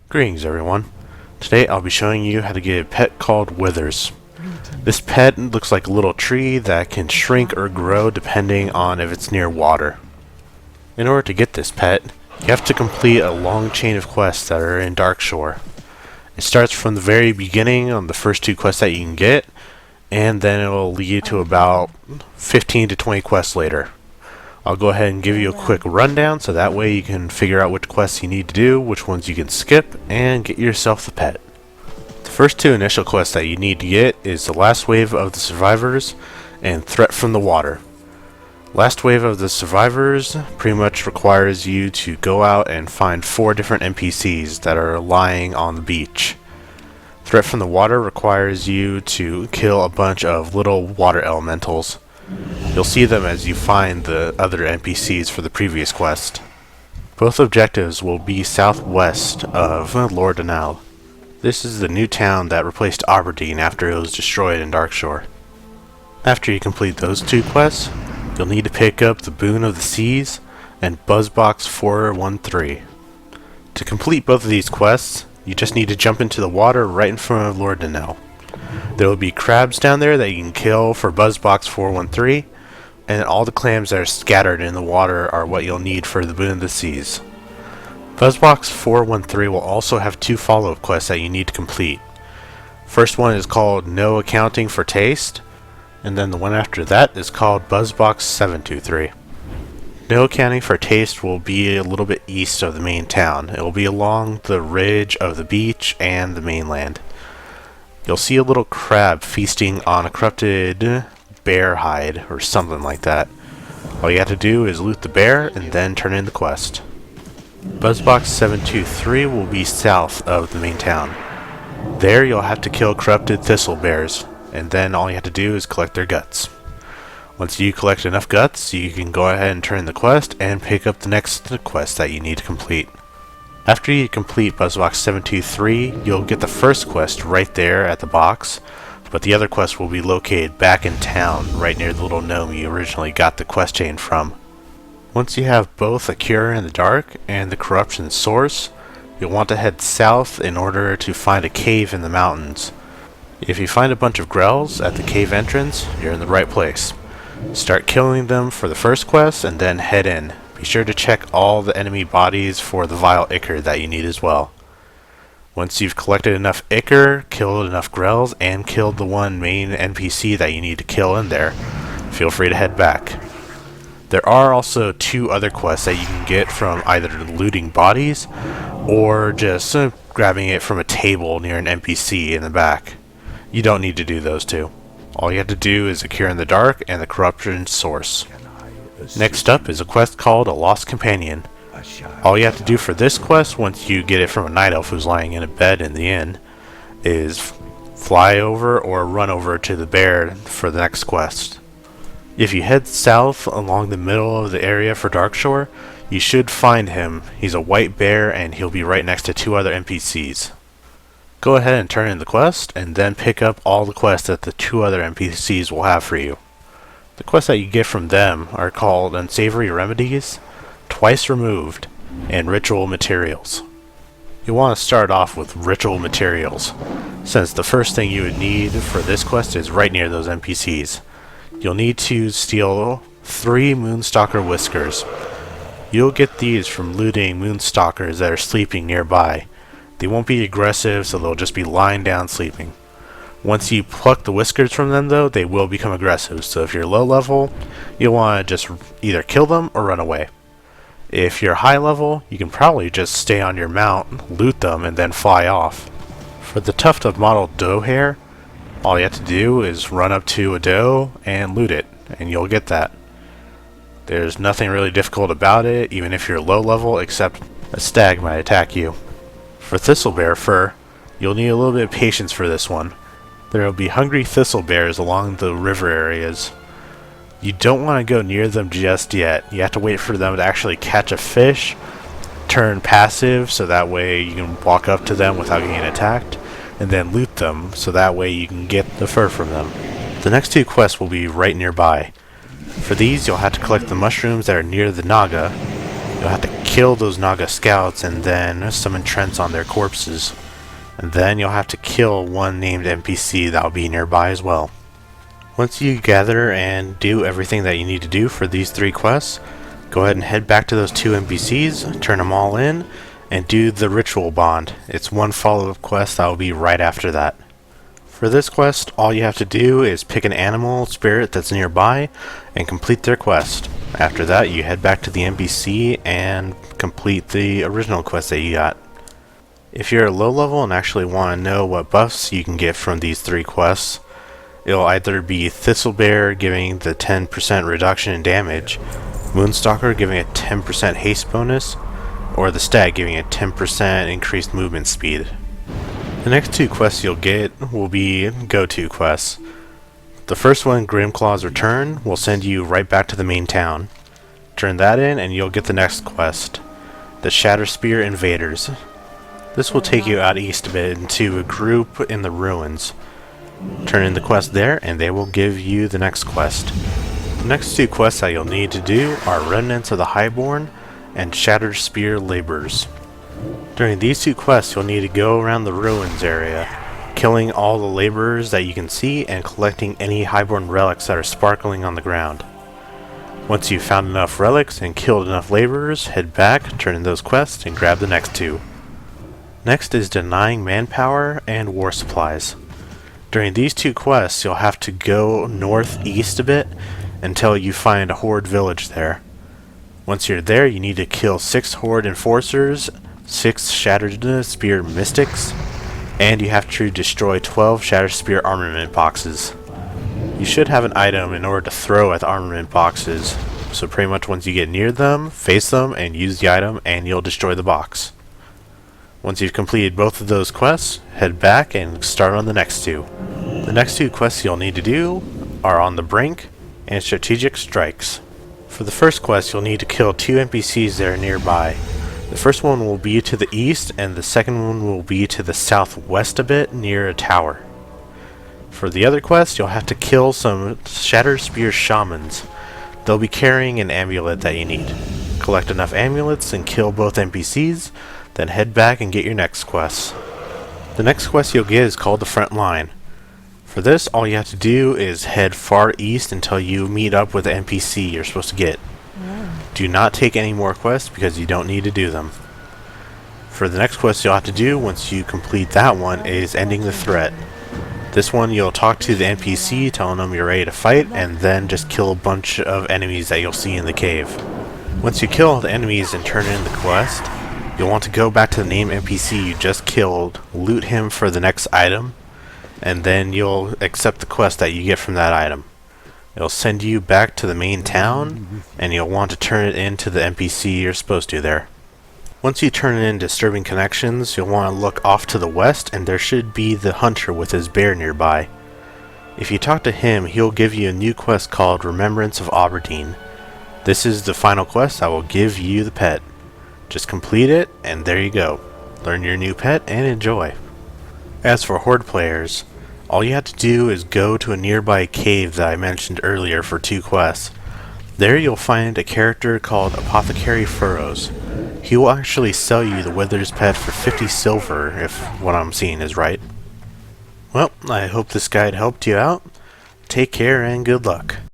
Greetings everyone. Today I'll be showing you how to get a pet called Withers. This pet looks like a little tree that can shrink or grow depending on if it's near water. In order to get this pet, you have to complete a long chain of quests that are in Darkshore. It starts from the very beginning on the first 2 quests that you can get, and then it will lead you to about 15 to 20 quests later. I'll go ahead and give you a quick rundown so that way you can figure out which quests you need to do, which ones you can skip, and get yourself the pet. The first 2 initial quests that you need to get is the Last Wave of the Survivors and Threat from the Water. Last Wave of the Survivors pretty much requires you to go out and find 4 different NPCs that are lying on the beach. Threat from the Water requires you to kill a bunch of little water elementals. You'll see them as you find the other NPCs for the previous quest. Both objectives will be southwest of Lordanal. This is the new town that replaced Aberdeen after it was destroyed in Darkshore. After you complete those 2 quests, you'll need to pick up the Boon of the Seas and Buzzbox 413. To complete both of these quests, you just need to jump into the water right in front of Lordanal. There will be crabs down there that you can kill for Buzzbox 413, and all the clams that are scattered in the water are what you'll need for the Boon of the Seas. Buzzbox 413 will also have 2 follow-up quests that you need to complete. First one is called No Accounting for Taste, and then the one after that is called Buzzbox 723. No Accounting for Taste will be a little bit east of the main town. It will be along the ridge of the beach and the mainland. You'll see a little crab feasting on a corrupted bear hide or something like that. All you have to do is loot the bear and then turn in the quest. Buzzbox 723 will be south of the main town. There you'll have to kill corrupted thistle bears, and then all you have to do is collect their guts. Once you collect enough guts, you can go ahead and turn in the quest and pick up the next quest that you need to complete. After you complete Buzzbox 723, you'll get the first quest right there at the box, but the other quest will be located back in town, right near the little gnome you originally got the quest chain from. Once you have both a Cure in the Dark and the Corruption Source, you'll want to head south in order to find a cave in the mountains. If you find a bunch of grells at the cave entrance, you're in the right place. Start killing them for the first quest and then head in. Be sure to check all the enemy bodies for the Vile Ichor that you need as well. Once you've collected enough Ichor, killed enough grells, and killed the one main NPC that you need to kill in there, feel free to head back. There are also 2 other quests that you can get from either looting bodies or just grabbing it from a table near an NPC in the back. You don't need to do those 2. All you have to do is a Cure in the Dark and the Corruption Source. Next up is a quest called A Lost Companion. All you have to do for this quest, once you get it from a night elf who's lying in a bed in the inn, is fly over or run over to the bear for the next quest. If you head south along the middle of the area for Darkshore, you should find him. He's a white bear and he'll be right next to 2 other NPCs. Go ahead and turn in the quest and then pick up all the quests that the 2 other NPCs will have for you. The quests that you get from them are called Unsavory Remedies, Twice Removed, and Ritual Materials. You want to start off with Ritual Materials, since the first thing you would need for this quest is right near those NPCs. You'll need to steal 3 Moonstalker Whiskers. You'll get these from looting Moonstalkers that are sleeping nearby. They won't be aggressive, so they'll just be lying down sleeping. Once you pluck the whiskers from them though, they will become aggressive, so if you're low level, you'll want to just either kill them or run away. If you're high level, you can probably just stay on your mount, loot them, and then fly off. For the tuft of mottled doe hair, all you have to do is run up to a doe and loot it, and you'll get that. There's nothing really difficult about it, even if you're low level, except a stag might attack you. For thistlebear fur, you'll need a little bit of patience for this one. There will be hungry thistle bears along the river areas. You don't want to go near them just yet. You have to wait for them to actually catch a fish, turn passive so that way you can walk up to them without getting attacked, and then loot them so that way you can get the fur from them. The next 2 quests will be right nearby. For these, you'll have to collect the mushrooms that are near the Naga. You'll have to kill those Naga scouts and then summon Trents on their corpses. And then you'll have to kill one named NPC that'll be nearby as well. Once you gather and do everything that you need to do for these 3 quests, go ahead and head back to those 2 NPCs, turn them all in, and do the ritual bond. It's one follow-up quest that will be right after that. For this quest, all you have to do is pick an animal spirit that's nearby and complete their quest. After that, you head back to the NPC and complete the original quest that you got. If you're low level and actually want to know what buffs you can get from these 3 quests, it'll either be Thistlebear giving the 10% reduction in damage, Moonstalker giving a 10% haste bonus, or the Stag giving a 10% increased movement speed. The next 2 quests you'll get will be go-to quests. The first one, Grimclaw's Return, will send you right back to the main town. Turn that in and you'll get the next quest, the Shatterspear Invaders. This will take you out east a bit into a group in the ruins. Turn in the quest there and they will give you the next quest. The next 2 quests that you'll need to do are Remnants of the Highborn and Shattered Spear Laborers. During these 2 quests, you'll need to go around the ruins area, killing all the laborers that you can see and collecting any highborn relics that are sparkling on the ground. Once you've found enough relics and killed enough laborers, head back, turn in those quests, and grab the next 2. Next is Denying Manpower and War Supplies. During these 2 quests, you'll have to go northeast a bit until you find a Horde village there. Once you're there, you need to kill 6 Horde Enforcers, 6 Shattered Spear Mystics, and you have to destroy 12 Shattered Spear armament boxes. You should have an item in order to throw at the armament boxes, so pretty much once you get near them, face them, and use the item, and you'll destroy the box. Once you've completed both of those quests, head back and start on the next 2. The next 2 quests you'll need to do are On the Brink and Strategic Strikes. For the first quest, you'll need to kill 2 NPCs that are nearby. The first one will be to the east, and the second one will be to the southwest a bit, near a tower. For the other quest, you'll have to kill some Shattered Spear Shamans. They'll be carrying an amulet that you need. Collect enough amulets and kill both NPCs, then head back and get your next quest. The next quest you'll get is called the Front Line. For this, all you have to do is head far east until you meet up with the NPC you're supposed to get. Do not take any more quests because you don't need to do them. For the next quest you'll have to do once you complete that one is Ending the Threat. This one you'll talk to the NPC telling them you're ready to fight and then just kill a bunch of enemies that you'll see in the cave. Once you kill all the enemies and turn in the quest, you'll want to go back to the named NPC you just killed, loot him for the next item, and then you'll accept the quest that you get from that item. It'll send you back to the main town, and you'll want to turn it in to the NPC you're supposed to there. Once you turn in Disturbing Connections, you'll want to look off to the west, and there should be the hunter with his bear nearby. If you talk to him, he'll give you a new quest called Remembrance of Aberdeen. This is the final quest that will give you the pet. Just complete it, and there you go. Learn your new pet and enjoy. As for Horde players, all you have to do is go to a nearby cave that I mentioned earlier for 2 quests. There you'll find a character called Apothecary Furrows. He will actually sell you the Wither's pet for 50 silver, if what I'm seeing is right. Well, I hope this guide helped you out. Take care and good luck.